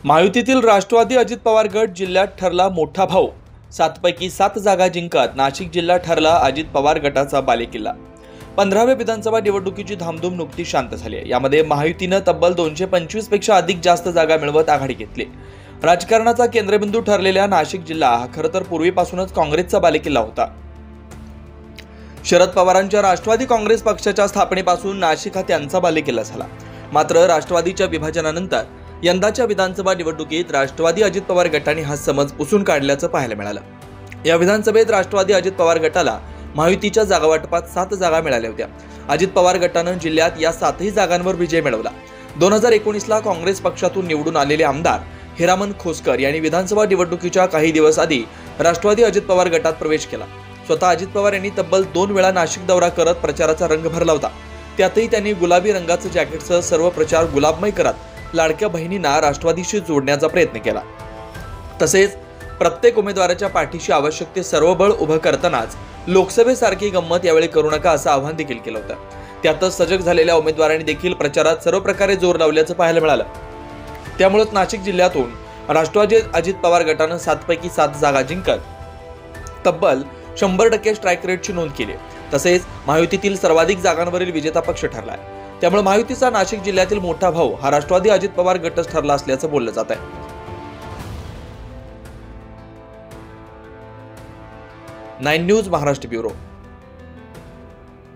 महायुतीतील राष्ट्रवादी अजित पवार गट जिल्ह्यात ठरला मोठा भाऊ। 7 पैकी 7 जागा जिंकत नाशिक जिल्हा ठरला अजित पवार गटाचा बालेकिल्ला। 15व्या विधानसभा निवडणुकीची धामधूम नुकतीच शांत झाली आहे। यामध्ये महायुतीने तब्बल 225 पेक्षा अधिक जास्त जागा मिळवत आघाडी घेतली। राजकारणाचा केंद्रबिंदू ठरलेल्या नाशिक जिल्हा हा खरं तर पूर्वीपासूनच काँग्रेसचा बालेकिल्ला होता। शरद पवारांच्या राष्ट्रवादी काँग्रेस पक्षाच्या स्थापनेपासून नाशिक हा त्यांचा बालेकिल्ला झाला। मात्र राष्ट्रवादीच्या विभाजनानंतर यंदाच्या विधानसभा निवडणुकीत राष्ट्रवादी अजित पवार गटाने हा समज पुसून काढल्याचं पाहायला मिळालं। या विधानसभेत राष्ट्रवादी अजित पवार गटाला महायुतीच्या जागा वाटपात 7 जागा मिळाल्या होत्या। अजित पवार गटानं जिल्ह्यात या 7ही जागांवर विजय मिळवला। 2019ला काँग्रेस पक्षातून निवडून आलेले आमदार हिरामन खोसकर यांनी विधानसभा निवडणुकीच्या काही दिवस आधी राष्ट्रवादी अजित पवार गटात प्रवेश केला। स्वतः अजित पवार यांनी तब्बल 2 वेळा नाशिक दौरा करत प्रचाराचा रंग भरला होता। त्यातही त्यांनी गुलाबी रंगाचं जॅकेटसह सर्व प्रचार गुलाबमय करत लाडक्या बहिणींना राष्ट्रवादीशी जोडण्याचा प्रयत्न केला। तसेच प्रत्येक उमेदवाराच्या पाठीशी आवश्यक ते सर्व बळ उभं करतानाच लोकसभेसारखी गंमत यावेळी करू नका असं आवाहन देखील केलं होतं। त्यातच सजग झालेल्या उमेदवारांनी देखील प्रचारात सर्व प्रकारे जोर लावल्याचं पाहायला मिळालं। त्यामुळेच नाशिक जिल्ह्यातून राष्ट्रवादी अजित पवार गटानं 7 पैकी 7 जागा जिंकत तब्बल 100% स्ट्राईक रेटची नोंद केली। तसेच महायुतीतील सर्वाधिक जागांवरील विजेता पक्ष ठरला आहे। त्यामुळे महायुतीचा नाशिक जिल्ह्यातील मोठा भाऊ हा राष्ट्रवादी अजित पवार गटच ठरला असल्याचं बोललं जात आहे। 9 न्यूज महाराष्ट्र ब्युरो।